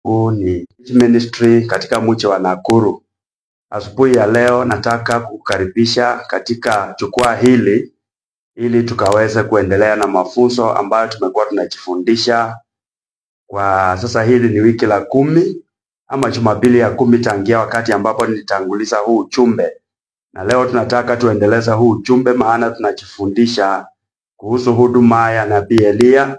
Huu ni ministry katika mji wa Nakuru. Asubuhi ya leo nataka kukaribisha katika jukwaa hili ili tukaweze kuendelea na mafunzo ambayo tumekuwa tunajifundisha kwa sasa. Hili ni wiki la 10 ama Jumapili ya 10 tangia wakati ambapo nilitanguliza huu ujumbe. Na leo tunataka tuendeleza huu ujumbe, maana tunajifundisha kuhusu huduma ya Nabii Elia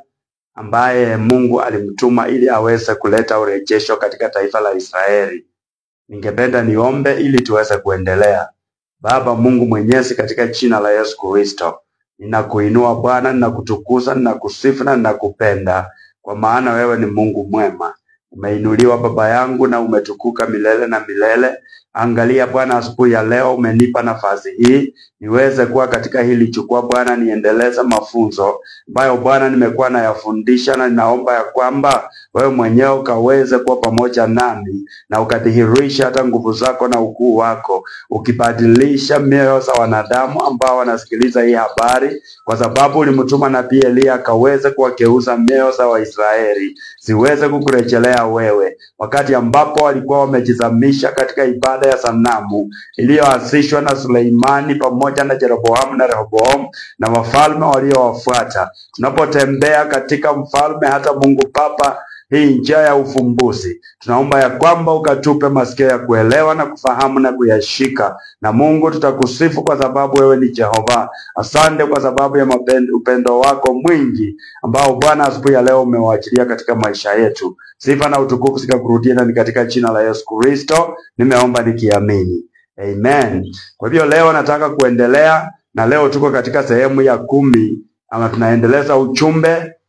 ambaye Mungu alimtuma ili aweze kuleta urejesho katika taifa la Israeli. Ningependa niombe ili tuweze kuendelea. Baba Mungu Mwenyezi, katika jina la Yesu Kristo, ninakuinua Bwana, ninakutukuza, ninakusifu na ninakupenda, kwa maana wewe ni Mungu mwema. Umeinuliwa Baba yangu na umetukuka milele na milele. Angalia Bwana, asubuhi ya leo umenipa nafasi hii niweze kuwa katika hili jukwaa Bwana, niendeleza mafunzo ambayo Bwana nimekuwa nayafundisha, na ninaomba ya kwamba wewe mwenyewe ukaweze kuwa pamoja nami na ukadhihirisha hata nguvu zako na ukuu wako, ukibadilisha mioyo za wanadamu ambao wanasikiliza hii habari, kwa sababu ulimtuma Nabii Elia akaweze kuwageuza mioyo za Waisraeli ziweze kukurejelea wewe, wakati ambapo walikuwa wamejizamisha katika ibada ya sanamu iliyoanzishwa na Suleimani pamoja na Jeroboamu na Rehoboamu na wafalme waliowafuata. Tunapotembea katika mfalme hata Mungu Baba, hii njia ya ufumbuzi, tunaomba ya kwamba ukatupe masikio ya kuelewa na kufahamu na kuyashika. Na Mungu, tutakusifu kwa sababu wewe ni Jehova. Asante kwa sababu ya upendo wako mwingi ambao Bwana asubuhi ya leo umewaachilia katika maisha yetu. Sifa na utukufu zikakurudia, na ni katika jina la Yesu Kristo nimeomba nikiamini. Amen. Kwa hivyo leo nataka kuendelea, na leo tuko katika sehemu ya 10 ama tunaendeleza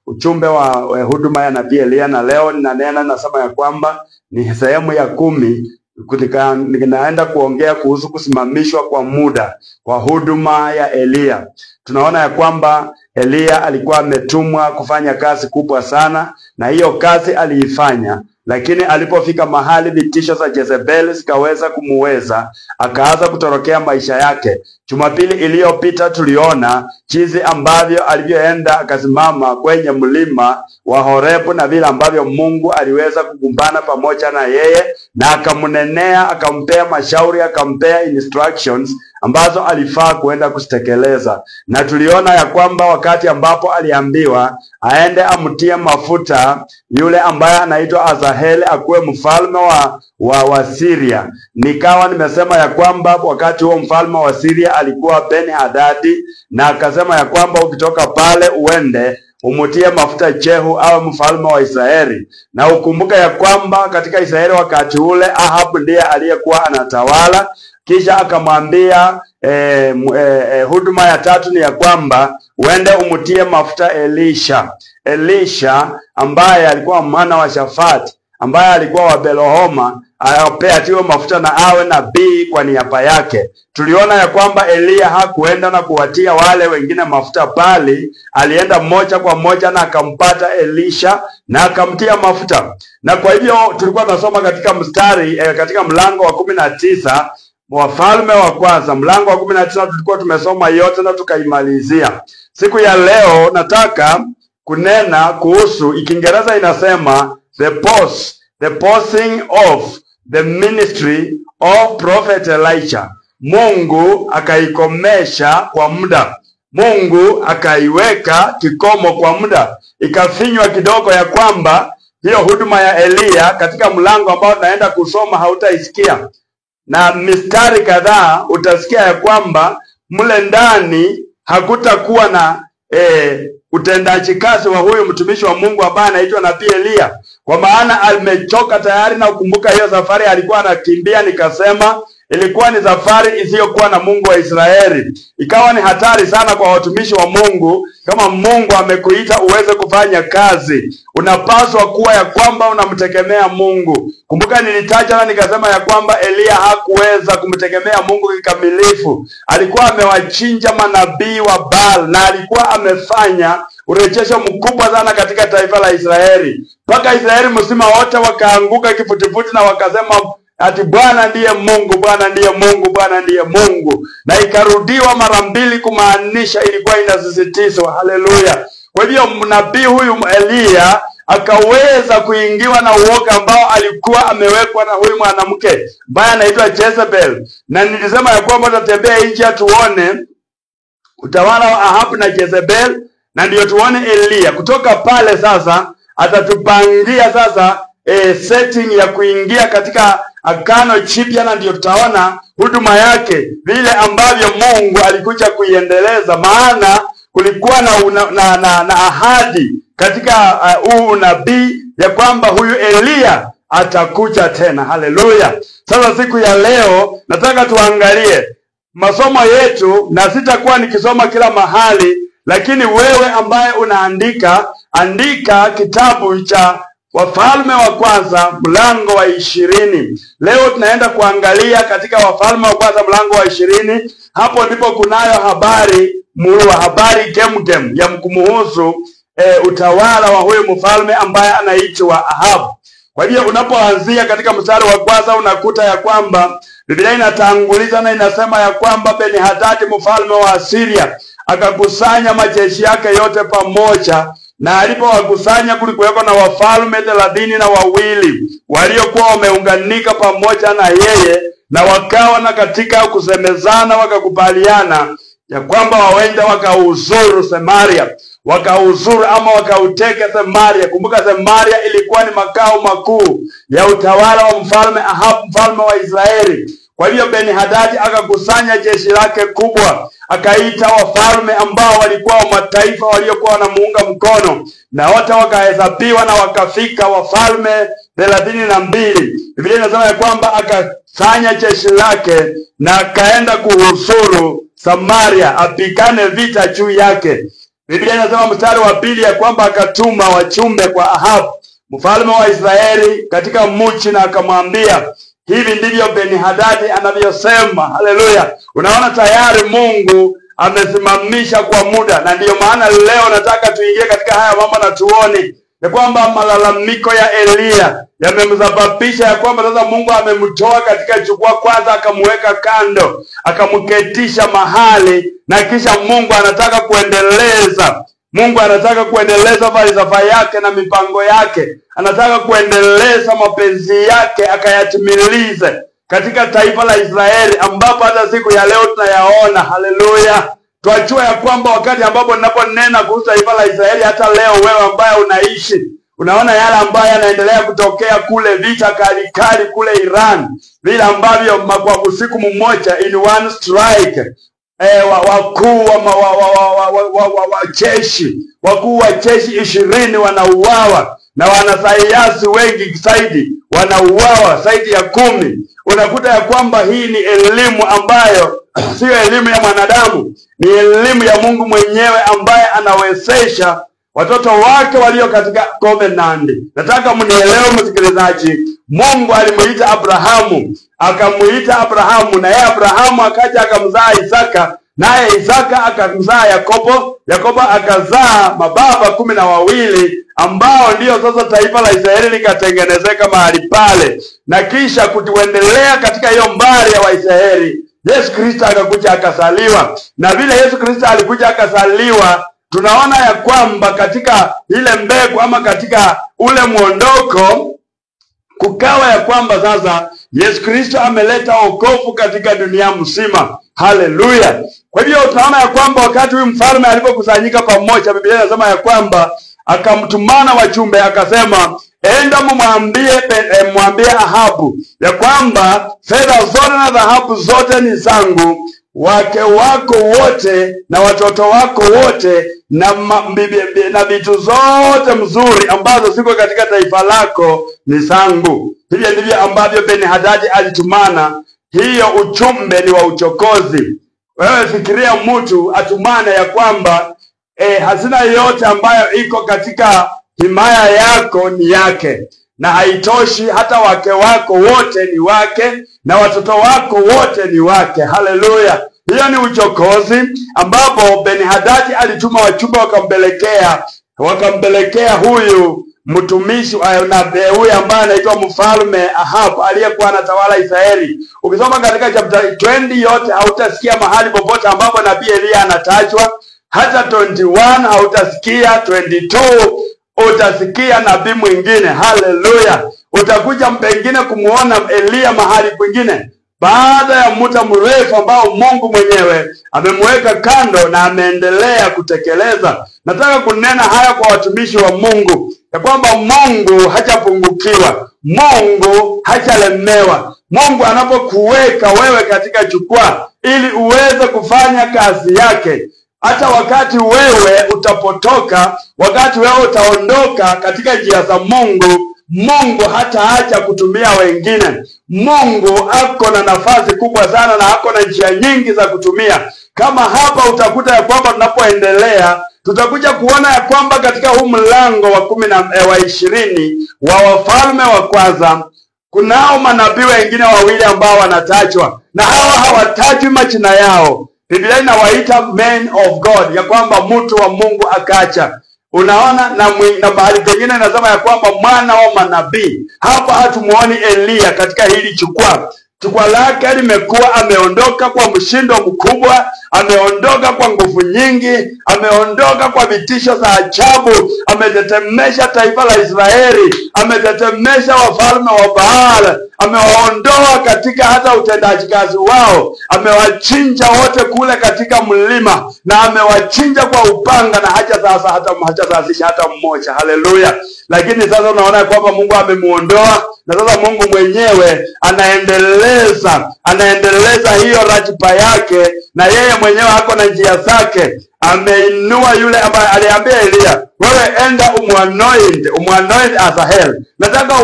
ujumbe wa huduma ya Nabii Elia, na leo nasema ya kwamba ni sehemu ya 10. Ninaenda kuongea kuhusu kusimamishwa kwa muda kwa huduma ya Elia. Tunaona ya kwamba Elia alikuwa ametumwa kufanya kazi kubwa sana, na hiyo kazi aliifanya, lakini alipofika mahali vitisho za Jezebeli zikaweza kumuweza, akaanza kutorokea maisha yake. Jumapili iliyopita tuliona jinsi ambavyo alivyoenda akasimama kwenye mlima wa Horebu, na vile ambavyo Mungu aliweza kukumbana pamoja na yeye na akamnenea, akampea mashauri, akampea instructions ambazo alifaa kuenda kuzitekeleza. Na tuliona ya kwamba wakati ambapo aliambiwa aende amtie mafuta yule ambaye anaitwa Azaheli akuwe mfalme wa Syria, nikawa nimesema ya kwamba wakati huo mfalme wa Syria alikuwa Ben-Hadadi, na akasema ya kwamba ukitoka pale uende umutie mafuta Jehu awe mfalme wa Israeli. Na ukumbuka ya kwamba katika Israeli wakati ule Ahab ndiye aliyekuwa anatawala. Kisha akamwambia huduma ya 3 ni ya kwamba uende umutie mafuta Elisha ambaye alikuwa mwana wa Shafati, ambaye alikuwa wa Belohoma, atiwe mafuta na awe nabii kwa niaba yake. Tuliona ya kwamba Elia hakuenda na kuwatia wale wengine mafuta pali, alienda moja kwa moja na akampata Elisha na akamtia mafuta. Na kwa hivyo tulikuwa tunasoma katika katika mlango wa 19 Wafalme wa Kwanza, mlango wa 19 tulikuwa tumesoma yote na tukaimalizia. Siku ya leo nataka kunena kuhusu, Kiingereza inasema the pausing of the ministry of Prophet Elijah. Mungu akaikomesha kwa muda. Mungu akaiweka kikomo kwa muda. Ikafinywa kidogo ya kwamba hiyo huduma ya Elia katika mlango ambao naenda kusoma hautaisikia. Na mistari kadhaa utasikia ya kwamba mle ndani hakutakuwa na utendaji kazi wa huyu mtumishi wa Mungu ambaye anaitwa Nabii Elia, kwa maana amechoka tayari. Na ukumbuka hiyo safari alikuwa anakimbia, nikasema ilikuwa ni safari isiyokuwa na Mungu wa Israeli. Ikawa ni hatari sana kwa watumishi wa Mungu. Kama Mungu amekuita uweze kufanya kazi, unapaswa kuwa ya kwamba unamtegemea Mungu. Kumbuka nilitaja na nikasema ya kwamba Elia hakuweza kumtegemea Mungu kikamilifu. Alikuwa amewachinja manabii wa Baal, na alikuwa amefanya urejesho mkubwa sana katika taifa la Israeli, mpaka Israeli mzima wote wakaanguka kifutifuti na wakasema ati Bwana ndiye Mungu, Bwana ndiye Mungu, Bwana ndiye Mungu. Na ikarudiwa mara 2 kumaanisha ilikuwa inasisitizwa. Haleluya. Kwa hivyo nabii huyu Elia akaweza kuingiwa na uoga ambao alikuwa amewekwa na huyu mwanamke ambaye anaitwa Jezebel. Na nilisema ya kwamba tutatembea nje tuone utawala wa Ahabu na Jezebel, na ndio tuone Elia. Kutoka pale sasa atatupangia sasa setting ya kuingia katika Agano Jipya, na ndio tutaona huduma yake vile ambavyo Mungu alikuja kuiendeleza, maana kulikuwa na ahadi katika huu unabii ya kwamba huyu Elia atakuja tena. Haleluya. Sasa siku ya leo nataka tuangalie masomo yetu, na sitakuwa nikisoma kila mahali, lakini wewe ambaye unaandika, andika kitabu cha Wafalme wa Kwanza mlango wa 20. Leo tunaenda kuangalia katika Wafalme wa Kwanza mlango wa 20. Hapo ndipo kunayo habari gemgem ya kumuhusu utawala wa huyu mfalme ambaye anaitwa Ahabu. Kwa hiyo unapoanzia katika mstari wa kwanza unakuta ya kwamba Biblia inatanguliza na inasema ya kwamba Benihadadi mfalme wa Asiria akakusanya majeshi yake yote pamoja, na alipowakusanya kulikuweko na wafalme 32 waliokuwa wameunganika pamoja na yeye, na wakawa na katika kusemezana wakakubaliana ya kwamba waenda wakauzuru Samaria, wakauzuru ama wakauteke Samaria. Kumbuka Samaria ilikuwa ni makao makuu ya utawala wa mfalme Ahabu, mfalme wa Israeli. Kwa hiyo Benihadadi akakusanya jeshi lake kubwa, akaita wafalme ambao walikuwa wa mataifa waliokuwa wanamuunga mkono, na wote wakahesabiwa na wakafika wafalme 32. Biblia inasema ya kwamba akasanya jeshi lake na akaenda kuhusuru Samaria, apigane vita juu yake. Biblia inasema mstari wa 2 ya kwamba akatuma wachumbe kwa Ahabu mfalme wa Israeli katika mji, na akamwambia, hivi ndivyo Benihadadi anavyosema. Haleluya. Unaona tayari Mungu amesimamisha kwa muda, na ndiyo maana leo nataka tuingie katika haya mambo na tuone ya kwamba malalamiko ya Elia yamemsababisha ya kwamba sasa Mungu amemtoa katika jukwaa kwanza, akamweka kando, akamketisha mahali, na kisha Mungu anataka kuendeleza falsafa yake na mipango yake. Anataka kuendeleza mapenzi yake akayatimilize katika taifa la Israeli, ambapo hata siku ya leo tunayaona. Haleluya. Twajua ya kwamba wakati ambapo ninaponena kuhusu taifa la Israeli, hata leo wewe ambaye unaishi unaona yale ambayo yanaendelea kutokea kule, vita kali kule Iran, vile ambavyo kwa usiku mmoja in one strike wakuu wa jeshi 20 wanauawa, na wanasayansi wengi zaidi wanauawa zaidi ya 10. Unakuta ya kwamba hii ni elimu ambayo sio elimu ya mwanadamu, ni elimu ya Mungu mwenyewe ambaye anawezesha watoto wake walio katika covenant. Nataka mnielewe msikilizaji, Mungu alimuita Abrahamu, akamuita Abrahamu, na yeye Abrahamu akaja akamzaa Isaka, naye Isaka akamzaa Yakobo, Yakobo akazaa mababa 12 ambao ndio sasa taifa la Israeli likatengenezeka mahali pale. Na kisha kutuendelea katika hiyo mbari ya Waisraeli, Yesu Kristo akakuja akazaliwa, na vile Yesu Kristo alikuja akazaliwa, tunaona ya kwamba katika ile mbegu ama katika ule muondoko kukawa ya kwamba sasa Yesu Kristo ameleta wokovu katika dunia mzima. Haleluya. Kwa hivyo tunaona ya kwamba wakati huyu mfalme alipokusanyika pamoja, Biblia inasema ya kwamba akamtumana wachumbe, akasema, enda mwambie Ahabu ya kwamba fedha zote na dhahabu zote ni zangu, wake wako wote na watoto wako wote na vitu zote mzuri ambazo ziko katika taifa lako ni zangu. Hivyo ndivyo ambavyo Benihadadi alitumana. Hiyo ujumbe ni wa uchokozi. Wewe fikiria mtu atumane ya kwamba hazina yote ambayo iko katika himaya yako ni yake, na haitoshi, hata wake wako wote ni wake na watoto wako wote ni wake. Haleluya. Hiyo ni uchokozi ambapo Benihadadi alituma wachumba wakampelekea huyu mtumishi na huyu ambaye anaitwa mfalme Ahabu aliyekuwa anatawala Israeli. Ukisoma katika chapter 20 yote hautasikia mahali popote ambapo nabii Elia anatajwa. Hata 21 hautasikia, 22 utasikia nabii mwingine. Haleluya. Utakuja pengine kumuona Elia mahali kwingine, baada ya muda mrefu ambao Mungu mwenyewe amemweka kando na ameendelea kutekeleza. Nataka kunena haya kwa watumishi wa Mungu, ya kwamba Mungu hajapungukiwa, Mungu hajalemewa. Mungu anapokuweka wewe katika jukwaa ili uweze kufanya kazi yake, hata wakati wewe utapotoka, wakati wewe utaondoka katika njia za Mungu, Mungu hataacha kutumia wengine. Mungu ako na nafasi kubwa sana na ako na njia nyingi za kutumia. Kama hapa utakuta ya kwamba tunapoendelea tutakuja kuona ya kwamba katika huu mlango wa 20 wa Wafalme wa Kwanza kunao manabii wengine wawili ambao wanatajwa, na hawa hawatajwi majina yao. Biblia inawaita men of God, ya kwamba mtu wa Mungu akacha. Unaona, na bahari pengine inasema ya kwamba mwana wa manabii. Hapa hatumuoni Elia katika hili jukwaa. Jukwaa lake limekuwa ameondoka kwa mshindo mkubwa, ameondoka kwa nguvu nyingi, ameondoka kwa vitisho za ajabu, ametetemesha taifa la Israeli, ametetemesha wafalme wa Baal, amewaondoa katika hata utendaji kazi wao, amewachinja wote kule katika mlima, na amewachinja kwa upanga, na hajasasisha hata mmoja. Haleluya. Lakini sasa unaona kwamba Mungu amemuondoa, na sasa Mungu mwenyewe anaendeleza hiyo ratiba yake, na yeye mwenyewe hako na njia zake. Ameinua yule ambaye aliambia Elia, wewe enda umuanoint Azazel. Nataka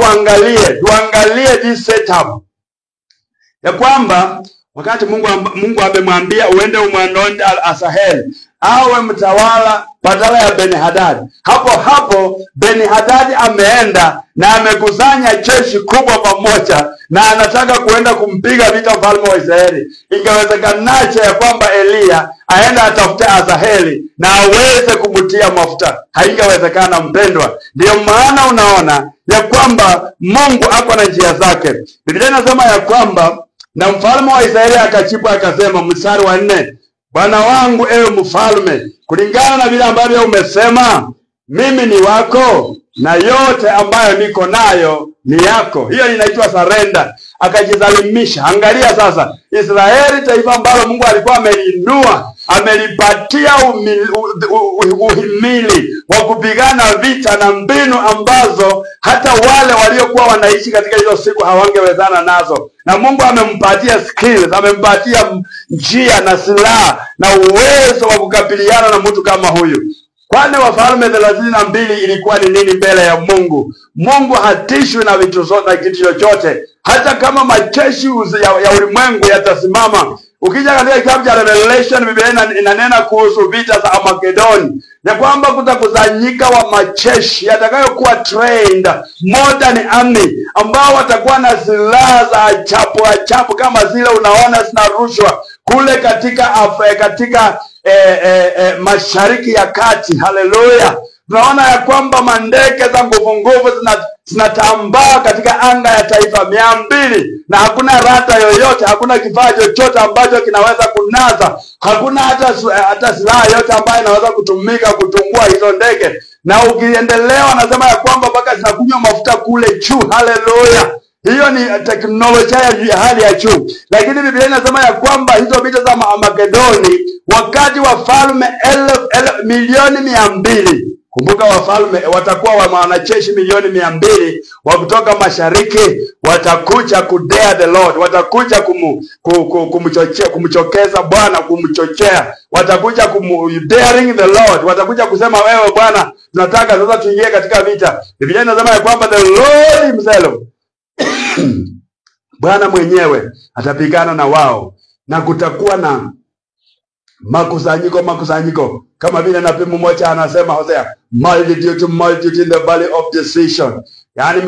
tuangalie this setup, ya kwamba wakati Mungu amemwambia uende umuanoint Azazel awe mtawala badala ya Benihadad, hapo Benihadad ameenda na amekusanya jeshi kubwa pamoja, na anataka kuenda kumpiga vita mfalme wa Israeli. Ingewezekanaje ya kwamba Elia aenda atafute Azaheli na aweze kumtia mafuta? Haingewezekana, mpendwa. Ndio maana unaona ya kwamba Mungu ako na njia zake. Biblia inasema ya kwamba na mfalme wa Israeli akajibu akasema, mstari wa 4, Bwana wangu ewe mfalme, kulingana na vile ambavyo umesema, mimi ni wako na yote ambayo niko nayo ni yako. Hiyo inaitwa surrender. Akajizalimisha. Angalia sasa, Israeli, taifa ambalo Mungu alikuwa ameliinua, amelipatia uhimili wa kupigana vita na mbinu ambazo hata wale waliokuwa wanaishi katika hizo siku hawangewezana nazo. Na Mungu amempatia skills, amempatia njia na silaha na uwezo wa kukabiliana na mtu kama huyu. Kwani Wafalme 32 ilikuwa ni nini mbele ya Mungu? Mungu hatishwi na vitu zote, na kitu chochote. Hata kama majeshi ya ulimwengu yatasimama. Ukija katika kitabu cha Revelation, Biblia inanena kuhusu vita za Armageddon, ya kwamba kutakusanyika wa majeshi yatakayokuwa trained modern army, ambao watakuwa na silaha za ajabu kama zile unaona zinarushwa kule katika Mashariki ya Kati. Haleluya. Tunaona ya kwamba mandege za nguvu zinatambaa katika anga ya taifa 200, na hakuna rada yoyote, hakuna kifaa chochote ambacho kinaweza kunaza, hakuna hata silaha yoyote ambayo inaweza kutumika kutungua hizo ndege. Na ukiendelea wanasema ya kwamba mpaka zinakunywa mafuta kule juu. Haleluya. Hiyo ni teknolojia ya hali ya juu. Lakini Biblia inasema ya kwamba hizo vita za Armageddoni, wakati wafalme 1,200,000, kumbuka wafalme watakuwa wa wanajeshi 1,200,000 wa kutoka mashariki, watakuja kudare the Lord, watakuja kumchokeza Bwana, kumchochea, watakuja daring the Lord, watakuja kusema, wewe Bwana, tunataka sasa tuingie katika vita. Biblia inasema ya kwamba the Lord himself Bwana mwenyewe atapigana na wao, na kutakuwa na makusanyiko kama vile nabii mmoja anasema Hosea, multitude in the valley of decision. yaani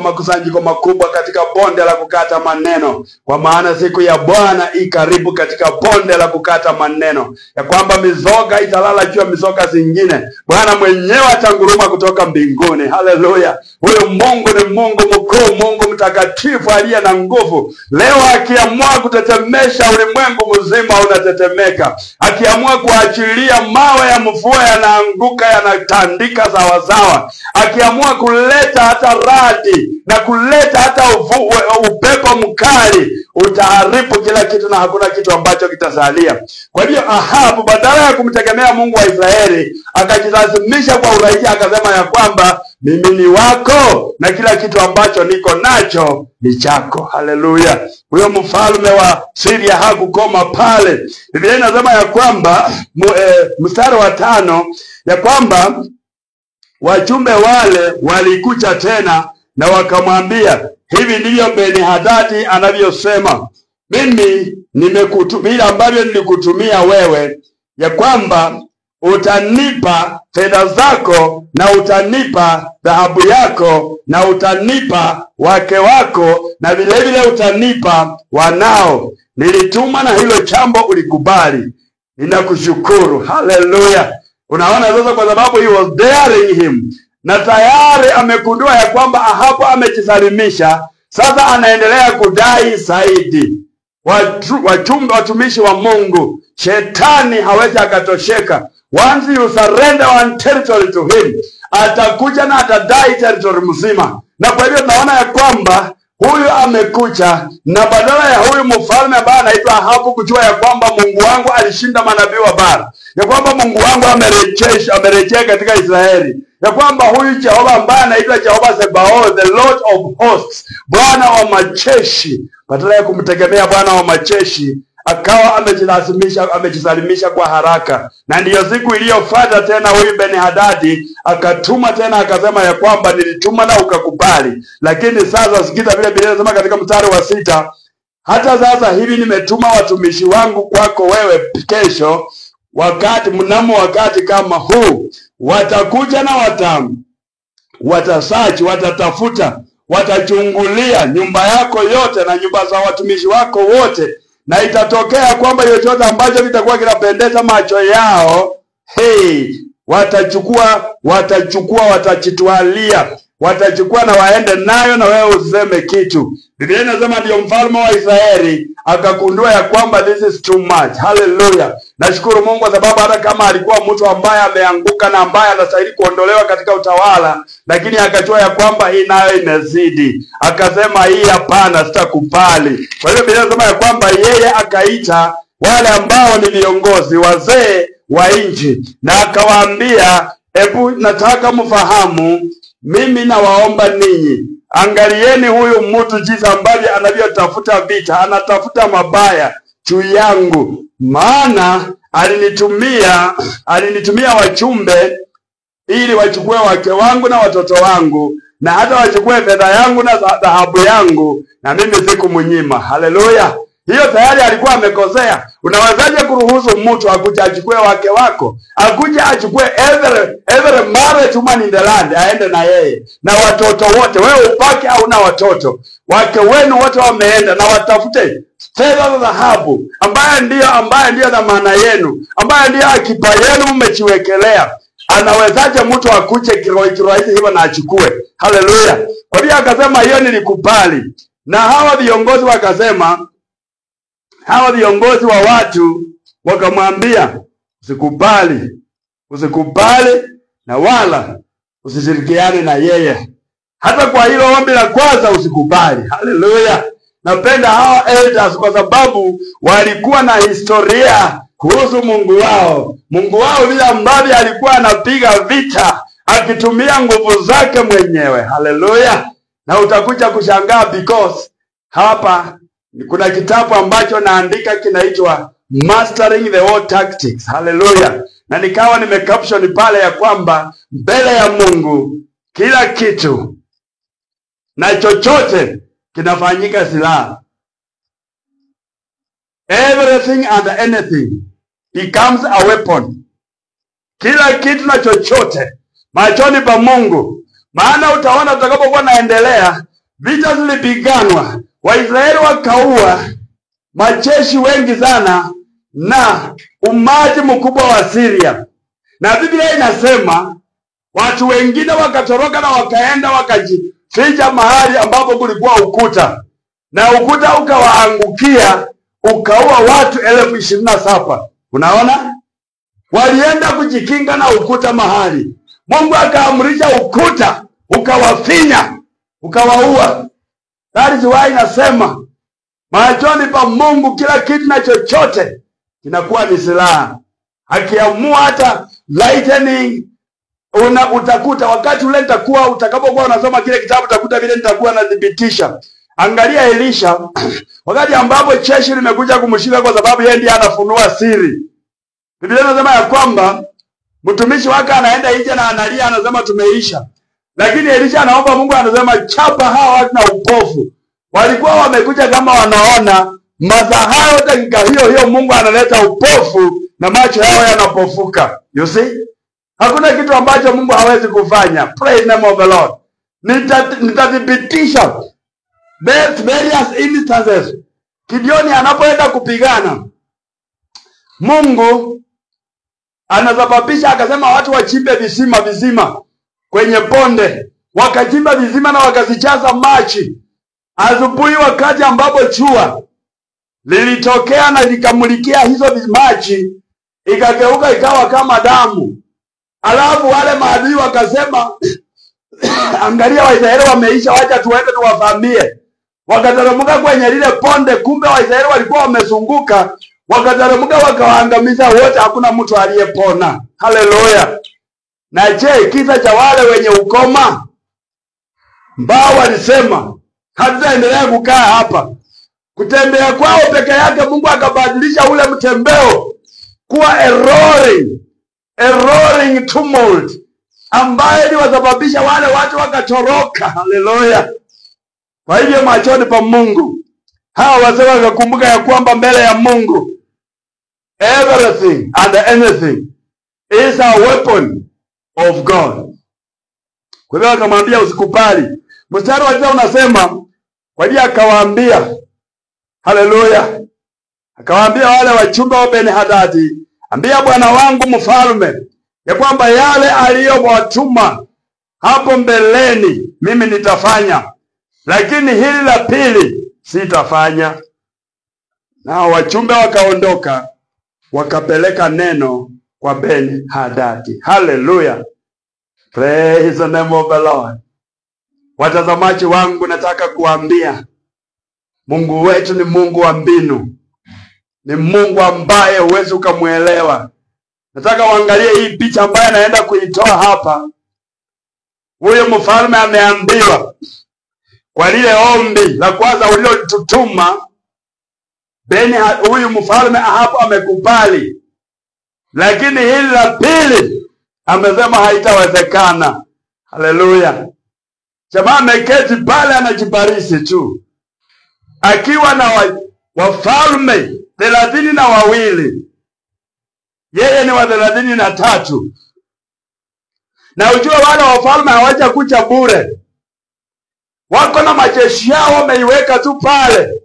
makusanyiko makubwa katika bonde la kukata maneno, kwa maana siku ya Bwana karibu katika bonde la kukata maneno, ya kwamba mizoga italala juu ya mizoga zingine. Bwana mwenyewe atanguruma kutoka mbinguni. Haleluya! Huyo Mungu ni Mungu mkuu, Mungu mtakatifu aliye na nguvu. Leo akiamua kutetemesha ulimwengu mzima unatetemeka. Akiamua kuachilia mawe ya mvua yanaanguka, yanatandika sawasawa. Akiamua kuleta hata radi na kuleta hata upepo mkali, utaharibu kila kitu na hakuna kitu ambacho kitasalia. Kwa hivyo Ahabu, badala ya kumtegemea Mungu wa Israeli, akajilazimisha kwa urahisi, akasema ya kwamba mimi ni wako na kila kitu ambacho niko nacho ni chako. Haleluya! Huyo mfalme wa Syria hakukoma pale. Biblia inasema ya kwamba mstari wa 5 ya kwamba wajumbe wale walikuja tena na wakamwambia, hivi ndivyo Beni-Hadadi anavyosema, mimi nimekutumia ambavyo nilikutumia wewe, ya kwamba utanipa fedha zako na utanipa dhahabu yako na utanipa wake wako na vile vile utanipa wanao. Nilituma na hilo jambo ulikubali. Ninakushukuru. Haleluya! Unaona sasa, kwa sababu he was daring him, na tayari amekundua ya kwamba Ahabu amejisalimisha, sasa anaendelea kudai zaidi. Watumishi wa Mungu, shetani hawezi akatosheka. Once you surrender one territory to him, atakuja na atadai territory mzima. Na kwa hivyo tunaona ya kwamba huyu amekuja, na badala ya huyu mfalme ambaye anaitwa Ahabu kujua ya kwamba Mungu wangu alishinda manabii wa Baali, ya kwamba Mungu wangu amerejea katika Israeli, ya kwamba huyu Jehova ambaye anaitwa Jehova Sebaoth, the Lord of hosts, Bwana wa majeshi, badala ya kumtegemea Bwana wa majeshi, akawa amejisalimisha kwa haraka. Na ndiyo siku iliyofuata tena huyu Beni-Hadadi akatuma tena, akasema ya kwamba nilituma na ukakubali. Lakini sasa sikiza vile Biblia inasema katika mstari wa 6, hata sasa hivi nimetuma watumishi wangu kwako wewe kesho, wakati kama huu, watakuja na watasachi, watatafuta, watachungulia nyumba yako yote na nyumba za watumishi wako wote, na itatokea kwamba yote ambacho kitakuwa kinapendeza macho yao, watachukua na waende nayo, na wewe useme kitu. Biblia inasema ndio mfalme wa Israeli akakundua ya kwamba this is too much. Hallelujah! Nashukuru Mungu kwa sababu hata kama alikuwa mtu ambaye ameanguka na ambaye anastahili kuondolewa katika utawala, lakini akajua ya kwamba hii nayo imezidi. Akasema hii hapana, sitakubali. Kwa hiyo Biblia inasema ya kwamba yeye akaita wale ambao ni viongozi, wazee wa nchi, na akawaambia, hebu nataka mfahamu, mimi nawaomba ninyi, angalieni huyu mtu jinsi ambavyo anavyotafuta vita, anatafuta mabaya juu yangu. Maana alinitumia wachumbe ili wachukue wake wangu na watoto wangu, na hata wachukue fedha yangu na dhahabu yangu, na mimi sikumnyima. Haleluya! Hiyo tayari alikuwa amekosea. Unawezaje kuruhusu mtu akuja achukue wake wako? Akuja achukue every married woman in the land, aende na yeye na watoto wote. Wewe upaki au na watoto wake wenu wote wameenda, na watafute fedha za dhahabu ambaye ndiyo dhamana yenu, ambaye ndiyo akiba yenu mmechiwekelea. Anawezaje mtu akuje kirahisi hivyo na achukue? Haleluya! Kwa hiyo akasema hiyo nilikubali. Na hawa viongozi wakasema, hawa viongozi wa watu wakamwambia, usikubali na wala usishirikiane na yeye. Hata kwa hilo ombi la kwanza usikubali. Haleluya! Napenda hawa elders kwa sababu walikuwa na historia kuhusu Mungu wao. Mungu wao vile ambavyo alikuwa anapiga vita akitumia nguvu zake mwenyewe. Haleluya! Na utakuja kushangaa because hapa kuna kitabu ambacho naandika kinaitwa Mastering the War Tactics. Haleluya! Na nikawa nimecaption pale ya kwamba mbele ya Mungu kila kitu na chochote kinafanyika silaha. Everything and anything becomes a weapon. Kila kitu na chochote machoni pa Mungu, Maana utaona tutakapokuwa naendelea, vita zilipiganwa, Waisraeli wakaua majeshi wengi sana na umati mkubwa wa Syria. Na Biblia inasema watu wengine wakatoroka na wakaenda wakajificha mahali ambapo kulikuwa ukuta. Na ukuta ukawaangukia, ukaua watu 27,000. Unaona? Walienda kujikinga na ukuta mahali. Mungu akaamrisha ukuta, ukawafinya, ukawaua. That is why inasema machoni pa Mungu kila kitu na chochote kinakuwa ni silaha. Akiamua hata lightning utakuta wakati ule nitakuwa utakapokuwa unasoma kile kitabu utakuta vile nitakuwa nadhibitisha. Angalia Elisha wakati ambapo jeshi limekuja kumshika kwa sababu yeye ndiye anafunua siri. Biblia inasema ya kwamba mtumishi wake anaenda nje na analia, anasema tumeisha. Lakini Elisha anaomba Mungu, anasema chapa hawa watu na upofu. Walikuwa wamekuja kama wanaona, madhahayo dakika hiyo Mungu analeta upofu na macho yao yanapofuka. You see? Hakuna kitu ambacho Mungu hawezi kufanya. Praise the name of the Lord. Nitathibitisha various instances. Gideoni anapoenda kupigana, Mungu anasababisha, akasema watu wachimbe visima kwenye bonde. Wakachimba visima na wakazijaza maji. Asubuhi wakati ambapo jua lilitokea na likamulikia hizo maji, ikageuka ikawa kama damu. Alafu wale maadui wakasema angalia Waisraeli wameisha, wacha tuende tuwavamie. Wakateremka kwenye lile bonde, kumbe Waisraeli walikuwa wamezunguka. Wakateremka wakawaangamiza wote, hakuna mtu aliyepona. Haleluya. Na je, kisa cha wale wenye ukoma ambao walisema hatutaendelea kukaa hapa, kutembea kwao peke yake Mungu akabadilisha ule mtembeo kuwa a roaring tumult ambaye iliwasababisha wale watu wakatoroka. Haleluya. Kwa hivyo machoni pa Mungu hawa wazee wakakumbuka ya kwamba mbele ya Mungu everything and anything is a weapon of God. Kwa hivyo akamwambia usikubali. Mstari wa 9 unasema kwa hiyo akawaambia, haleluya, akawaambia wale wachumbe wa Ben-Hadadi, ambia bwana wangu mfalme ya kwamba yale aliyowatuma hapo mbeleni mimi nitafanya, lakini hili la pili sitafanya. Na wachumbe wakaondoka wakapeleka neno kwa Ben-Hadadi. Haleluya. Praise the name of the Lord. Watazamaji wangu, nataka kuambia Mungu wetu ni Mungu wa mbinu. Ni Mungu ambaye huwezi ukamuelewa. Nataka uangalie hii picha ambayo naenda kuitoa hapa. Huyo mfalme ameambiwa kwa lile ombi la kwanza ulilotutuma, huyu mfalme hapo amekubali. Lakini hili la pili amesema haitawezekana. Haleluya. Jamaa ameketi pale anajibarisi tu, akiwa na wafalme 32. Yeye ni wa 33. Na ujue wale wafalme hawaja kucha bure. Wako na majeshi yao wameiweka tu pale.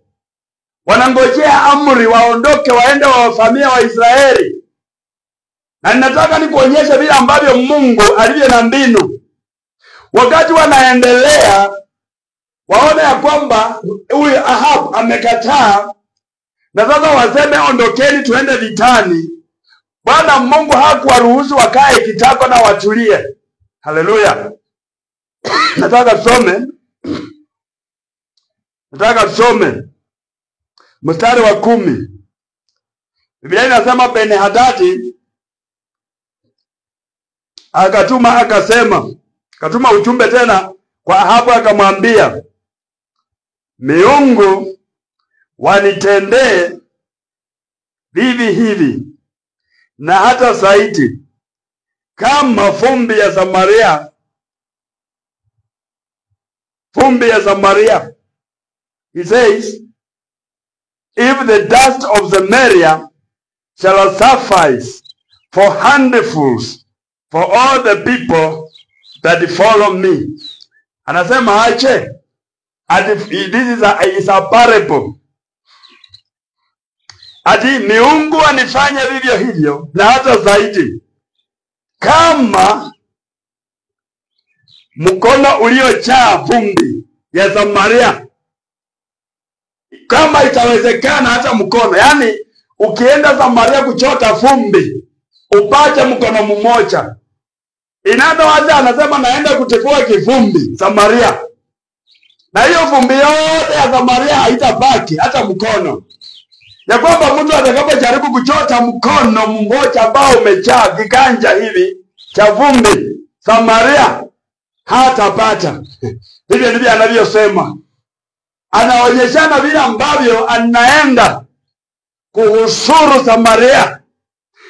Wanangojea amri waondoke waende wawafamia wa Israeli. Na ninataka nikuonyeshe vile ambavyo Mungu alivyo na mbinu. Wakati wanaendelea waone ya kwamba huyu Ahab amekataa, na sasa waseme ondokeni tuende vitani. Bwana Mungu hakuwaruhusu wakae kitako na watulie. Haleluya. Nataka tusome mstari wa 10. Biblia inasema Ben-Hadadi akatuma ujumbe tena kwa Ahabu, akamwambia, miungu wanitendee vivi hivi na hata zaidi, kama vumbi ya Samaria. He says, if the dust of Samaria shall suffice for handfuls for all the people that follow me. Anasema ache. This is a parable. Ati miungu anifanya vivyo hivyo na hata zaidi. Kama mkono uliojaa vumbi ya Samaria, kama itawezekana hata mkono, yani ukienda Samaria kuchota vumbi upate mkono mmoja, inado hata anasema naenda kutifua kivumbi Samaria, na hiyo vumbi yote ya Samaria haitabaki hata mkono, ya kwamba mtu atakapojaribu kuchota mkono mmoja ambao umejaa kiganja hivi cha vumbi Samaria hatapata. Hivyo ndivyo anavyosema. Anaonyeshana vile ambavyo anaenda kuhusuru Samaria,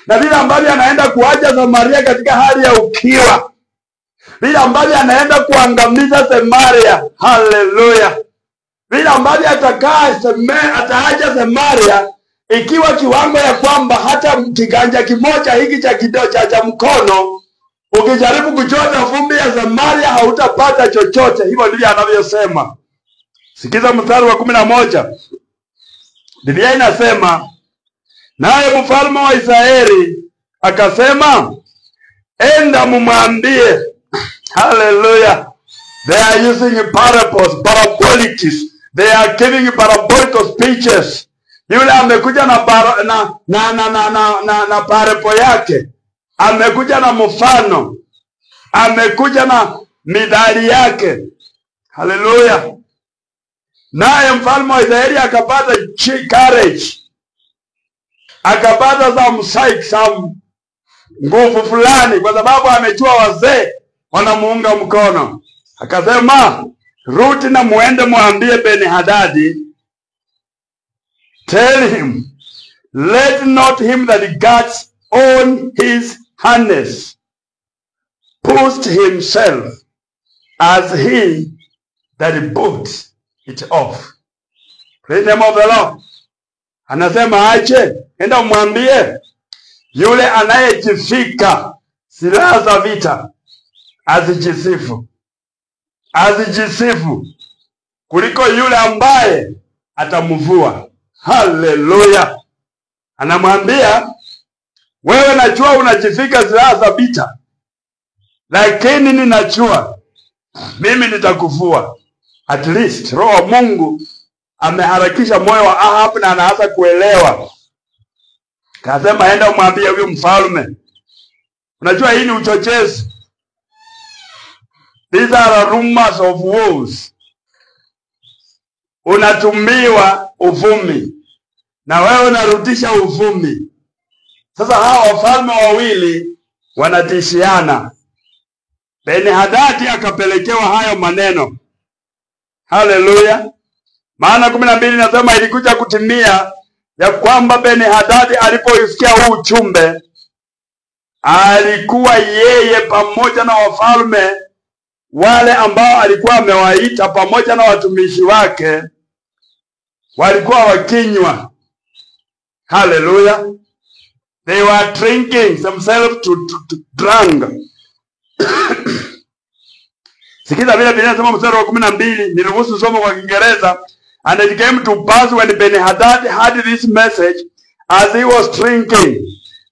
na vile ambavyo anaenda kuacha Samaria katika hali ya ukiwa, vile ambavyo anaenda kuangamiza Samaria. Haleluya! Vile ambavyo ataacha Samaria ikiwa kiwango ya kwamba hata kiganja kimoja hiki cha mkono ukijaribu kuchota vumbi ya Samaria hautapata chochote. Hivyo ndivyo anavyosema. Sikiza mstari wa 11. Biblia inasema, naye mfalme wa Israeli akasema, enda mumwambie. Hallelujah. They are using parables, parabolics. They are giving parabolical speeches. Yule amekuja na parable yake. Amekuja na mfano. Amekuja na midhali yake. Hallelujah. Naye mfalme wa Israeli akapata courage. Akapata some nguvu fulani, kwa sababu amejua wazee wanamuunga mkono. Akasema, rudi na muende muambie Ben-Hadadi, tell him, let not him that guards on his harness post himself as he that puts it off. Praise the name of the Lord. Anasema ache, enda umwambie yule anayejifika silaha za vita azijisifu kuliko yule ambaye atamvua. Haleluya. Anamwambia, wewe najua unajifika silaha za vita, lakini ninajua mimi nitakuvua. At least Roho wa Mungu ameharakisha moyo wa Ahab na anaanza kuelewa. Kasema enda umwambie huyo mfalme. Unajua hii ni uchochezi. These are rumors of wars. Unatumiwa uvumi na wewe unarudisha uvumi. Sasa hawa wafalme wawili wanatishiana. Ben-Hadadi akapelekewa hayo maneno. Haleluya. Maana 12 nasema ilikuja kutimia ya kwamba Ben-Hadadi alipoisikia huu ujumbe, alikuwa yeye pamoja na wafalme wale ambao alikuwa amewaita pamoja na watumishi wake walikuwa wakinywa. Hallelujah. They were drinking themselves to drunk. Sikiza vile Biblia inasema mstari wa 12, niruhusu somo kwa Kiingereza. And it came to pass when Ben-Hadad heard this message, as he was drinking,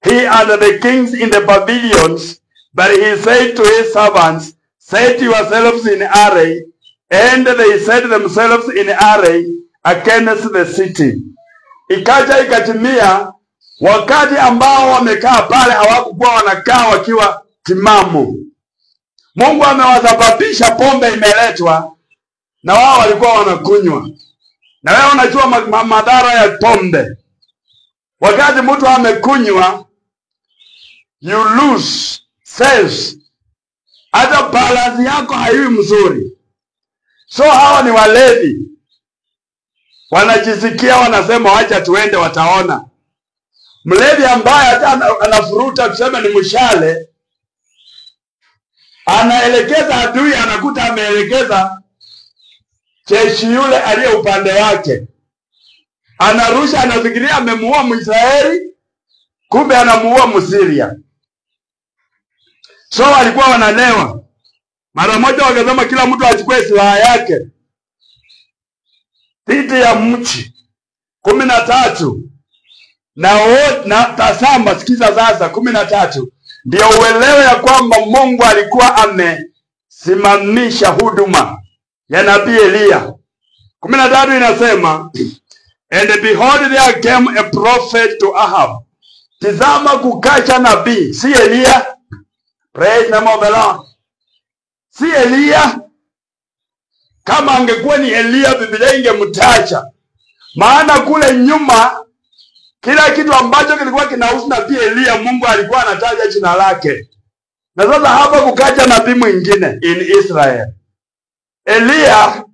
he and the kings in the pavilions, but he said to his servants, set yourselves in array, and they set themselves in array against the city. Ikaja ikatimia, wakati ambao wamekaa pale hawakuwa wanakaa wakiwa timamu. Mungu amewasababisha pombe imeletwa na wao walikuwa wanakunywa. Na wewe unajua madhara ya pombe. Wakati mtu amekunywa, you lose sense. Hata balance yako haiwi mzuri. So hawa ni walevi. Wanajisikia wanasema wacha tuende wataona. Mlevi ambaye hata anafuruta tuseme ni mshale, anaelekeza adui, anakuta ameelekeza jeshi yule aliye upande wake. Anarusha, anafikiria amemuua Mwisraeli, kumbe anamuua Msiria. So walikuwa wanalewa. Mara moja wakasema kila mtu achukue silaha yake dhidi ya mchi 13. Na tazama, sikiza sasa 13. Ndio uelewe ya kwamba Mungu alikuwa amesimamisha huduma ya nabii Eliya. 13 inasema, and behold there came a prophet to Ahab. Tazama kukacha nabii, si Eliya. Praise the name of the Lord. Si Eliya. Kama angekuwa ni Eliya, Biblia ingemtaja. Maana kule nyuma kila kitu ambacho kilikuwa kinahusu nabii Eliya, Mungu alikuwa anataja jina lake. Na sasa hapa kukaja nabii mwingine in Israel. Eliya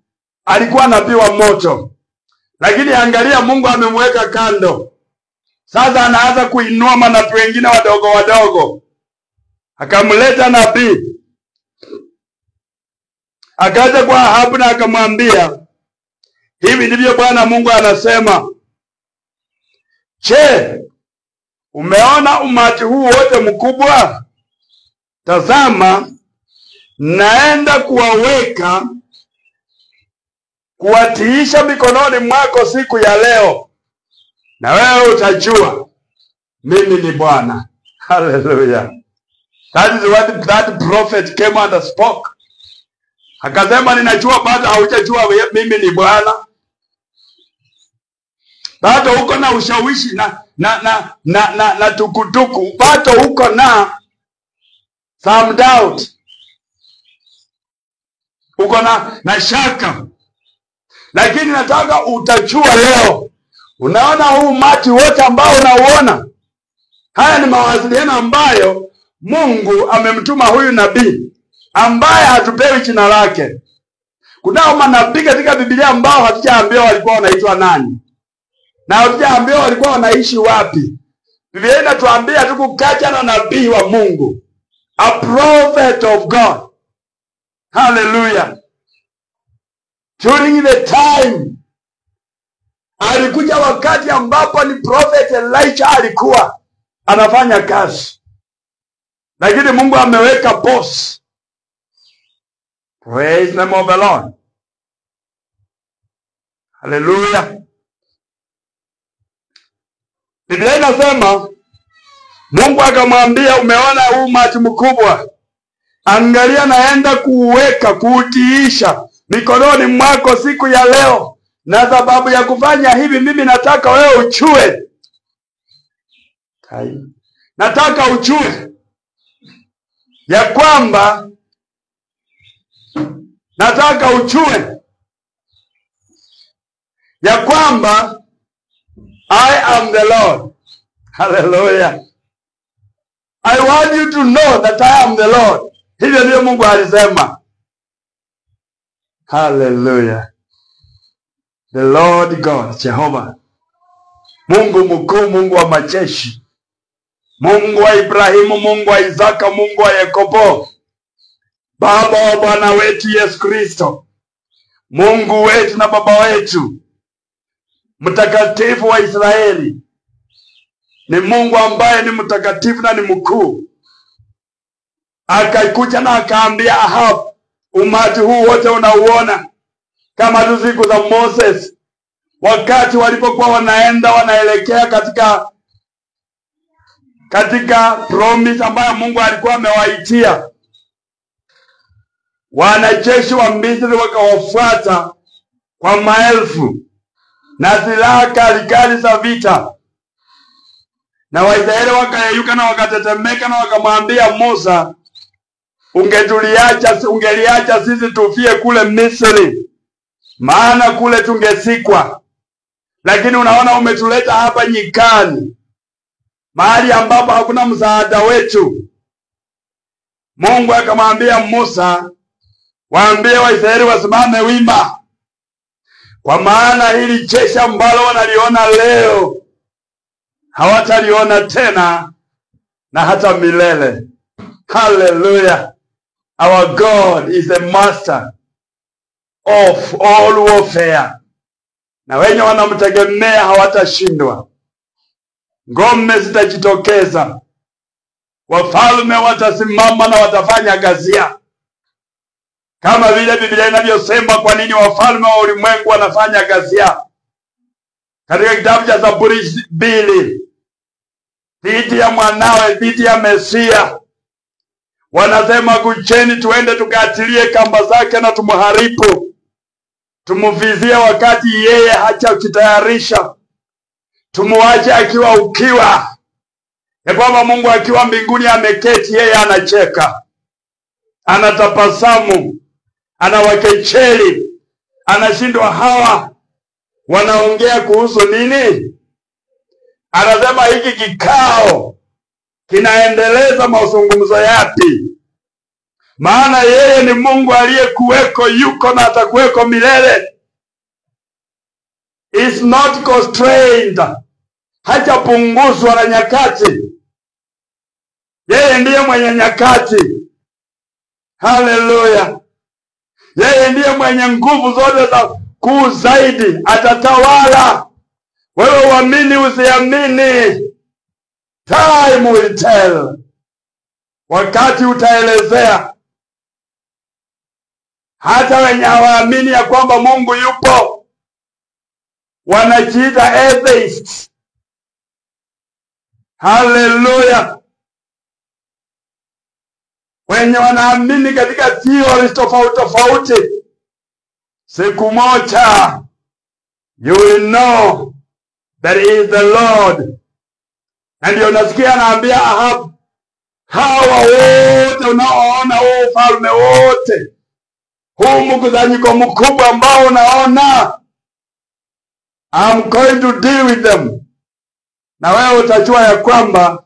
alikuwa nabii wa moto, lakini angalia Mungu amemweka kando. Sasa anaanza kuinua manabii wengine wadogo wadogo. Akamleta nabii, akaja kwa Ahabu na akamwambia, hivi ndivyo Bwana Mungu anasema, je, umeona umati huu wote mkubwa? Tazama, naenda kuwaweka, kuwatiisha mikononi mwako siku ya leo, na wewe utajua mimi ni Bwana. Hallelujah. That is what that prophet came and spoke. Akasema, ninajua bado haujajua mimi ni Bwana. Bado uko na ushawishi na tukutuku. Bado uko na some doubt. Uko na shaka. Lakini nataka utajua leo. Unaona huu umati wote ambao unauona? Haya ni mawasiliano ambayo Mungu amemtuma huyu nabii ambaye hatupewi jina lake. Kunao manabii katika Biblia ambao hatujaambiwa walikuwa wanaitwa nani, na hatujaambiwa walikuwa wanaishi wapi. Biblia inatuambia tu kukaja na nabii wa Mungu, a prophet of God. Hallelujah. During the time, alikuja wakati ambapo ni prophet Elijah alikuwa anafanya kazi, lakini Mungu ameweka boss. Praise the name of the Lord. Hallelujah. Biblia inasema Mungu akamwambia, umeona huu umati mkubwa, angalia naenda kuuweka, kuutiisha mikononi mwako siku ya leo, na sababu ya kufanya hivi mimi nataka wewe uchue. Nataka uchue ya kwamba, nataka uchue ya kwamba I am the Lord. Hallelujah. I want you to know that I am the Lord. Hivyo ndio Mungu alisema. Hallelujah. The Lord God, Jehovah. Mungu mkuu, Mungu wa majeshi. Mungu wa Ibrahimu, Mungu wa Isaka, Mungu wa Yakobo. Baba wa Bwana wetu Yesu Kristo. Mungu wetu na Baba wetu. Mtakatifu wa Israeli. Ni Mungu ambaye ni mtakatifu na ni mkuu. Akaikuja na akaambia Ahab, umati huu wote unauona kama tu siku za Moses, wakati walipokuwa wanaelekea katika promise ambayo Mungu alikuwa amewaitia. Wanajeshi wa Misri wakawafuata kwa maelfu na silaha kali za vita, na Waisraeli wakayeyuka na wakatetemeka na wakamwambia Musa, ungeliacha sisi tufie kule Misri, maana kule tungesikwa. Lakini unaona umetuleta hapa nyikani, mahali ambapo hakuna msaada wetu. Mungu akamwambia Musa, waambie Waisraeli wasimame wima, kwa maana hili jeshi ambalo wanaliona leo hawataliona tena na hata milele. Hallelujah. Our God is the master of all warfare. Na wenye wanamtegemea hawatashindwa. Ngome zitajitokeza. Wafalme watasimama na watafanya kazi yao. kama vile Biblia inavyosema kwa nini wafalme wa ulimwengu wanafanya kazi yao. Katika kitabu cha Zaburi 2, dhidi ya mwanawe, dhidi ya Mesia, wanasema kucheni tuende tukatilie kamba zake na tumuharibu, tumuvizie wakati yeye hajajitayarisha, tumuache akiwa ukiwa. Ya kwamba Mungu akiwa mbinguni ameketi, yeye anacheka, anatabasamu, anawakecheli, anashindwa hawa wanaongea kuhusu nini? Anasema hiki kikao kinaendeleza mazungumzo yapi? Maana yeye ni Mungu aliyekuweko, yuko na atakuweko milele. Is not constrained, hajapunguzwa na nyakati. Yeye ndiye mwenye nyakati. Haleluya. Yeye ndiye mwenye nguvu zote za kuu zaidi, atatawala. Wewe uamini usiamini, time will tell. Wakati utaelezea. Hata wenye hawaamini ya kwamba Mungu yupo wanajiita atheists. Haleluya. Wenye wanaamini katika theories tofauti, siku moja you will know that he is the Lord. And unasikia anaambia Ahab, hawa wote unaoona, huu ufalme wote, huu mkusanyiko mkubwa ambao unaona, I'm going to deal with them. Na wewe utajua ya kwamba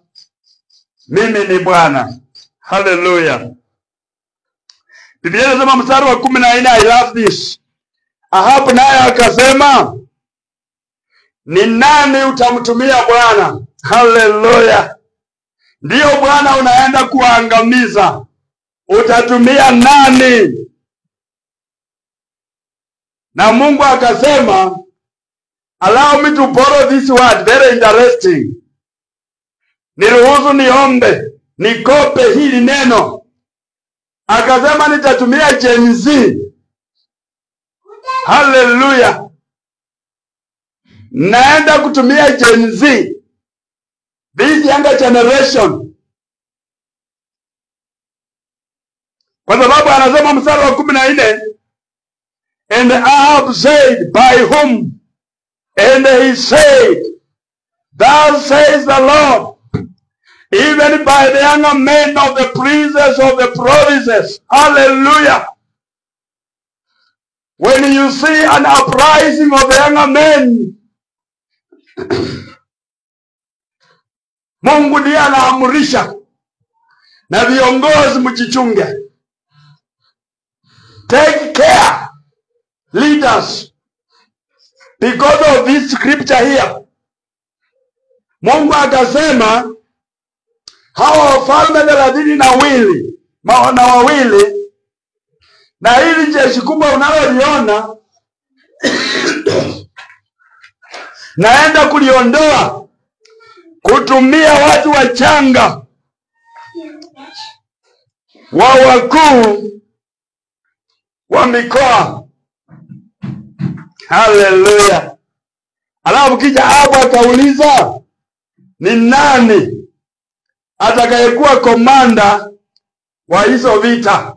mimi ni Bwana. Hallelujah. Biblia inasema mstari wa 14, I love this. Ahab naye akasema, ni nani utamtumia Bwana? Hallelujah. Ndiyo Bwana unaenda kuangamiza. Utatumia nani? Na Mungu akasema, allow me to borrow this word, very interesting. Niruhusu niombe, nikope hili neno. Akasema nitatumia Gen Z. Hallelujah. Naenda kutumia Gen Z, this younger generation. Kwa sababu anasema mstari wa 14, and Ahab said, by whom? And he said, thus says the Lord, even by the younger men of the princes of the provinces. Hallelujah. When you see an uprising of the younger men, Mungu ndiye anaamrisha, na viongozi mjichunge. Take care, leaders, because of this scripture here. Mungu akasema hawa wafalme 32 na wawili, na hili jeshi kubwa unaloliona naenda kuliondoa, kutumia watu wachanga wa wakuu wa mikoa. Hallelujah. Alafu kija hapo akauliza, ni nani atakayekuwa komanda wa hizo vita?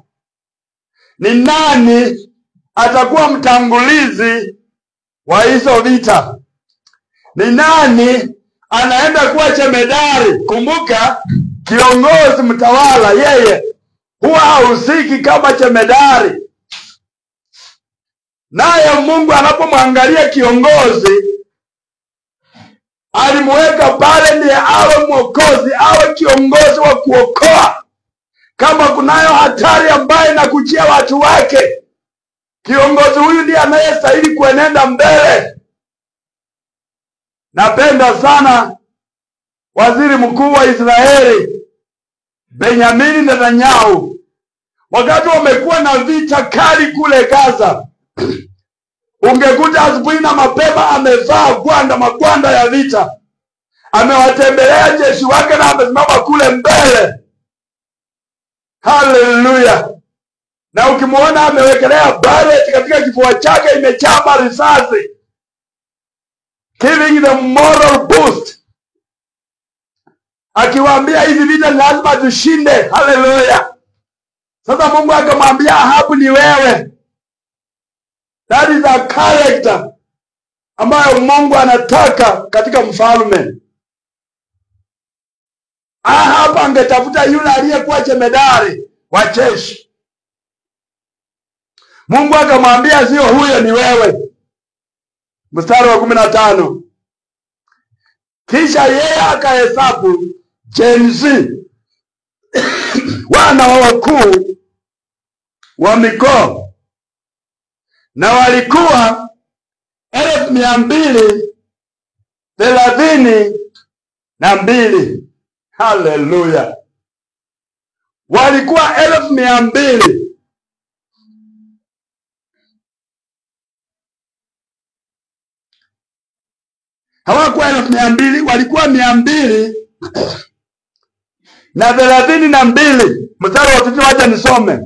Ni nani atakuwa mtangulizi wa hizo vita? Ni nani anaenda kuwa jemedari? Kumbuka, kiongozi mtawala yeye huwa hahusiki kama jemedari. Naye Mungu anapomwangalia kiongozi, alimweka pale ndiye awe mwokozi, awe kiongozi wa kuokoa. Kama kunayo hatari ambaye inakujia watu wake, kiongozi huyu ndiye anayestahili kuenenda mbele. Napenda sana waziri mkuu wa Israeli Benjamin Netanyahu. Wakati wamekuwa na vita kali kule Gaza, ungekuta asubuhi na mapema amevaa magwanda ya vita, amewatembelea jeshi wake na amesimama kule mbele. Hallelujah. na ukimwona amewekelea barret katika kifua chake imechapa risasi, giving the moral boost, akiwaambia hivi vita lazima tushinde. Hallelujah. Sasa Mungu akamwambia Ahabu, ni wewe. That is a character ambayo Mungu anataka katika mfalme. Ahabu angetafuta yule aliyekuwa jemedari wa jeshi. Mungu akamwambia sio huyo, ni wewe. Mstari wa 15. Kisha yeye akahesabu Gen Z wana wa wakuu wa mikoa, na walikuwa 232. Hallelujah. Walikuwa 200,000. Hawakuwa 200,000, walikuwa 232. Mstari wa 15, wacha nisome.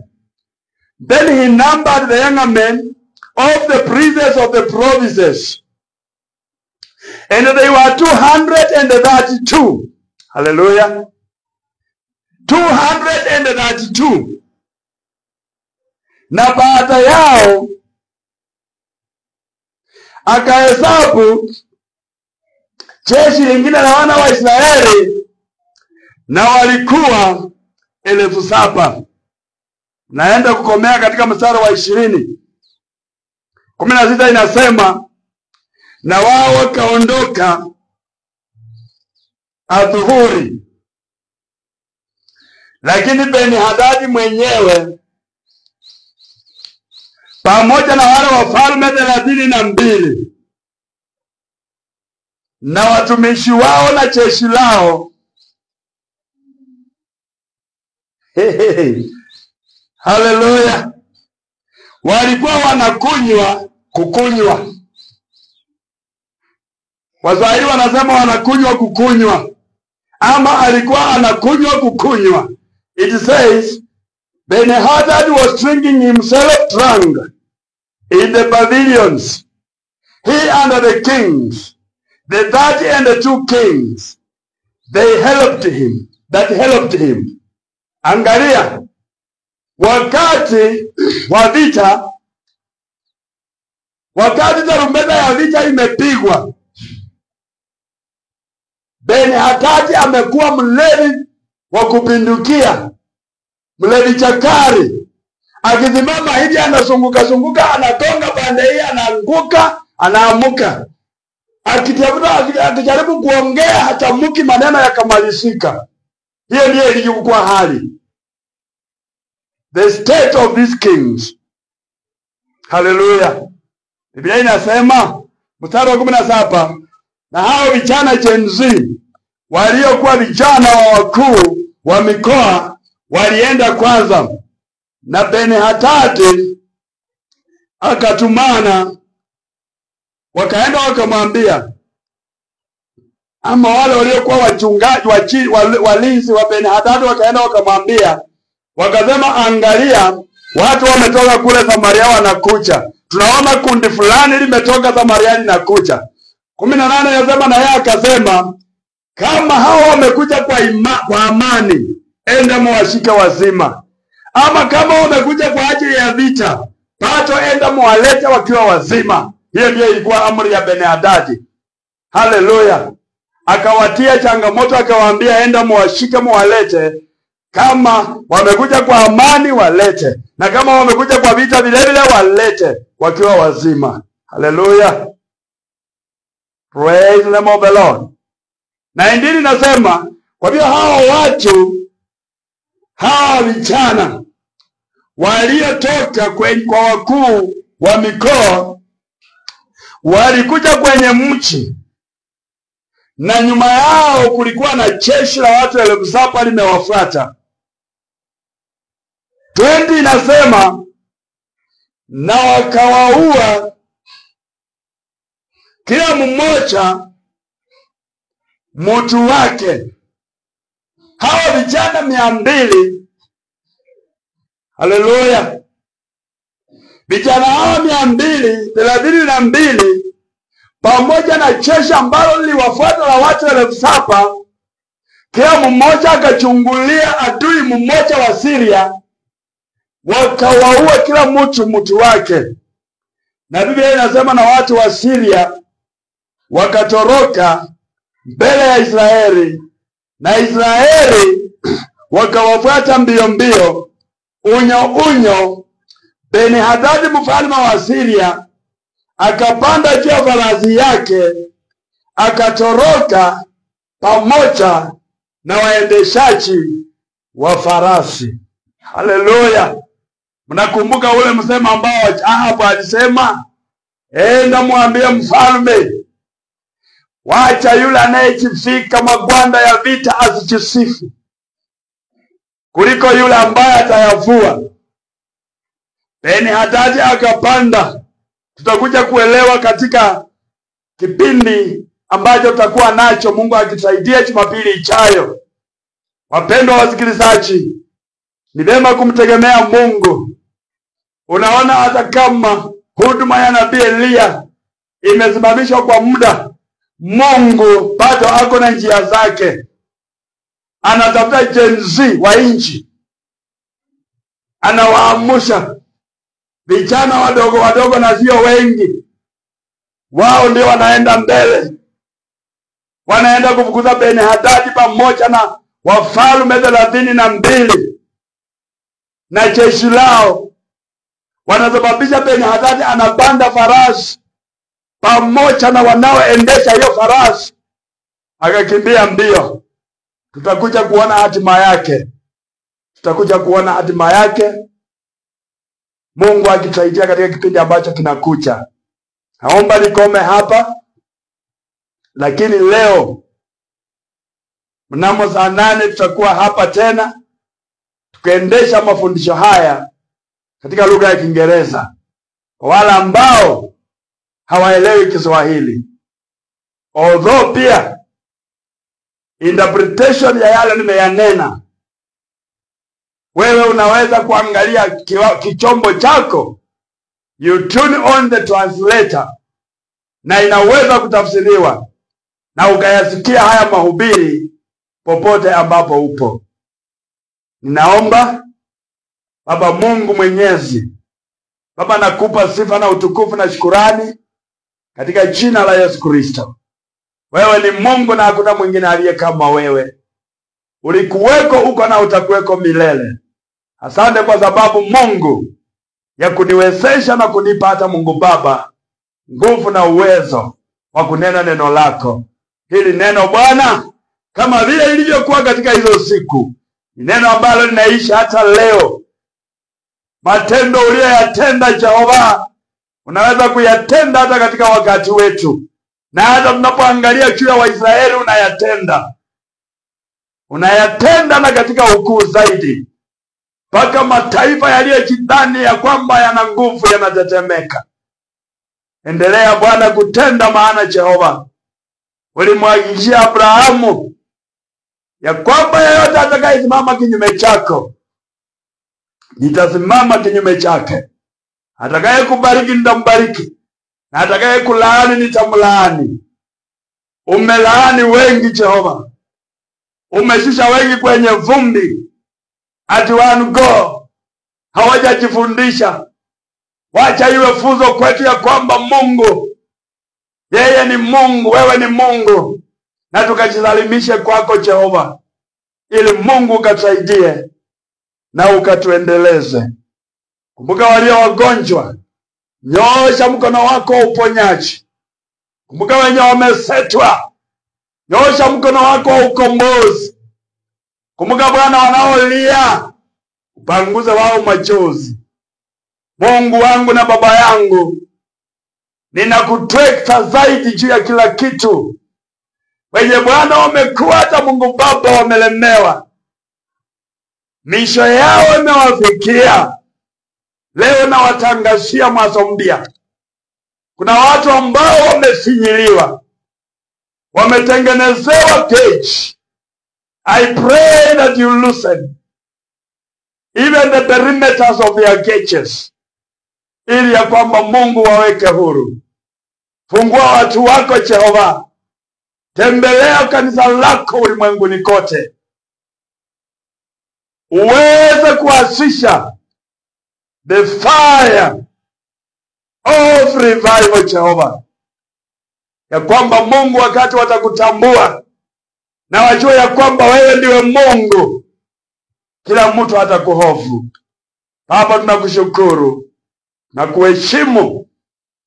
Then he numbered the younger men of the princes of the provinces, and they were 232. Hallelujah. 232. Na baada yao akahesabu jeshi lingine la wana wa Israeli, na walikuwa 7,000. Naenda kukomea katika mstari wa 20. 16 inasema, na wao wakaondoka adhuhuri, lakini Beni-Hadadi mwenyewe pamoja na wale wafalme 32 na watumishi wao na jeshi lao. Hallelujah. Walikuwa kukunywa. Waswahili wanasema wanakunywa kukunywa, ama alikuwa anakunywa kukunywa. It says Beni-Hadad was drinking himself drunk in the pavilions, he and the kings, the 30 and the 2 kings, that helped him. Angalia, wakati wa vita, wakati tarumbeta ya vita imepigwa, Beni-Hadad amekuwa mlevi wa kupindukia, mlevi chakari. Akisimama hivi anazunguka, anagonga pande hii, anaanguka, anaamuka. Akijaribu kuongea hatamuki, maneno yakamalizika. Hiyo ndiyo ilikuwa hali. The state of these kings. Hallelujah. Biblia inasema mstari wa 17, na hao vijana Gen Z waliokuwa vijana wa wakuu wa mikoa walienda kwanza, na Beni-Hadad akatumana, wakaenda wakamwambia, ama wale waliokuwa wachungaji walinzi wa Beni-Hadad wakaenda wakamwambia, wakasema, angalia, watu wametoka kule Samaria wanakuja. Tunaona kundi fulani limetoka Samaria linakuja. 18 yasema, na yeye akasema, kama hao wamekuja kwa amani, enda mwashike wazima. Ama kama wamekuja kwa ajili ya vita, pato enda mwalete wakiwa wazima. Hiyo ndiyo ilikuwa amri ya Beni-Hadad. Hallelujah. Akawatia changamoto, akawaambia, enda mwashike mwalete. Kama wamekuja kwa amani walete, na kama wamekuja kwa vita vile vile walete wakiwa wazima. Hallelujah. Praise the name of the Lord. Na Injili nasema, kwa hiyo hawa vijana waliotoka kwa wakuu wa mikoa walikuja kwenye mji, na nyuma yao kulikuwa na jeshi la watu 7,000 limewafuata. 20 inasema, na wakawaua kila mmoja mtu wake. Hawa vijana 200. Hallelujah. Vijana hao 232 pamoja na jeshi ambalo liliwafuata la watu 7,000, kila mmoja akachungulia adui mmoja wa Syria, wakawaua kila mtu wake. Na Biblia inasema na watu wa Syria wakatoroka mbele ya Israeli, na Israeli wakawafuata mbio unyo. Beni-Hadadi mfalme wa Syria akapanda juu ya farasi yake, akatoroka pamoja na waendeshaji wa farasi. Haleluya! Mnakumbuka ule msemo ambao Ahabu alisema, enda mwambie mfalme, wacha yule anayejivika magwanda ya vita asijisifu kuliko yule ambaye atayavua. Beni-Hadadi akapanda. Tutakuja kuelewa katika kipindi ambacho tutakuwa nacho, Mungu akitusaidia, Jumapili ijayo. Wapendwa wasikilizaji, ni vema kumtegemea Mungu. Unaona, hata kama huduma ya nabii Elia imesimamishwa kwa muda, Mungu bado ako na njia zake. Anatafuta jenzi wa nchi, anawaamusha vijana wadogo na sio wengi. Wao ndio wanaenda mbele, wanaenda kufukuza Beni-Hadadi pamoja na wafalme 32 na jeshi lao. Wanasababisha Beni-Hadadi anapanda farasi pamoja na wanaoendesha hiyo farasi, akakimbia mbio. Tutakuja kuona hatima yake, Mungu akitusaidia katika kipindi ambacho kinakuja. Naomba nikome hapa, lakini leo mnamo saa 8 tutakuwa hapa tena tukaendesha mafundisho haya katika lugha ya Kiingereza kwa wale ambao hawaelewi Kiswahili. Although pia interpretation ya yale nimeyanena, wewe unaweza kuangalia kichombo chako, you tune on the translator, na inaweza kutafsiriwa na ukayasikia haya mahubiri popote ambapo upo. Ninaomba Baba Mungu Mwenyezi, Baba, nakupa sifa na utukufu na shukurani katika jina la Yesu Kristo. Wewe ni Mungu na hakuna mwingine aliye kama wewe. Ulikuweko, uko na utakuweko milele. Asante kwa sababu Mungu ya kuniwezesha na kunipa hata Mungu Baba nguvu na uwezo wa kunena neno lako. Hili neno Bwana, kama vile ilivyokuwa katika hizo siku, ni neno ambalo linaishi hata leo. Matendo uliyoyatenda Jehova, unaweza kuyatenda hata katika wakati wetu. Na hata tunapoangalia juu ya Waisraeli unayatenda na katika ukuu zaidi, mpaka mataifa yaliyojidhani ya kwamba yana nguvu yanatetemeka. Endelea Bwana kutenda, maana Jehova ulimhakikishia Abrahamu ya kwamba yeyote atakayesimama kinyume chako nitasimama kinyume chake. Atakaye kubariki nitambariki, na atakaye kulaani nitamlaani. Umelaani wengi Jehova, umeshusha wengi kwenye vumbi, ati go hawajajifundisha. Wacha iwe funzo kwetu ya kwamba Mungu, yeye ni Mungu, wewe ni Mungu, na tukajisalimishe kwako Jehova, ili Mungu ukatusaidie na ukatuendeleze. Kumbuka walio wagonjwa, nyosha mkono wako wa uponyaji. Kumbuka wenye wamesetwa, nyosha mkono wako wa ukombozi. Kumbuka Bwana wanaolia, upanguze wao machozi. Mungu wangu na Baba yangu, ninakutweka zaidi juu ya kila kitu. Wenye Bwana wamekuwa hata Mungu Baba wamelemewa, misho yao imewafikia. Leo na watangazia mwanzo mpya. Kuna watu ambao wamefinyiliwa, wametengenezewa cage. I pray that you loosen even the perimeters of their cages, ili ya kwamba Mungu waweke huru. Fungua watu wako Jehova. Tembelea kanisa lako ulimwenguni kote. Uweze kuasisha the fire of revival Jehova. Ya kwamba Mungu wakati watakutambua na wajua ya kwamba wewe ndiwe Mungu, kila mtu hatakuhofu. Baba, tunakushukuru na kuheshimu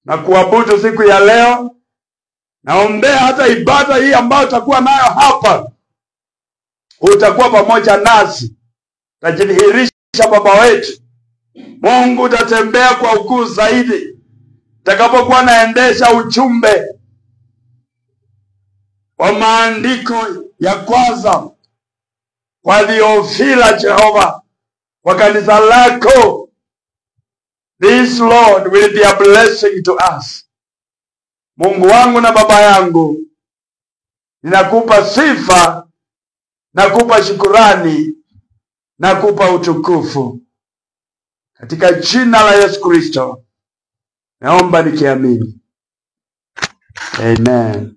na kuabudu siku ya leo. Naombea hata ibada hii ambayo utakuwa nayo hapa, utakuwa pamoja nasi. Utajidhihirisha Baba wetu. Mungu, utatembea kwa ukuu zaidi utakapokuwa naendesha ujumbe wa maandiko ya kwanza kwa Theophila Jehova, kwa kanisa lako. This Lord will be a blessing to us. Mungu wangu na Baba yangu, ninakupa sifa, nakupa shukurani, nakupa utukufu. Katika jina la Yesu Kristo naomba nikiamini. Amen.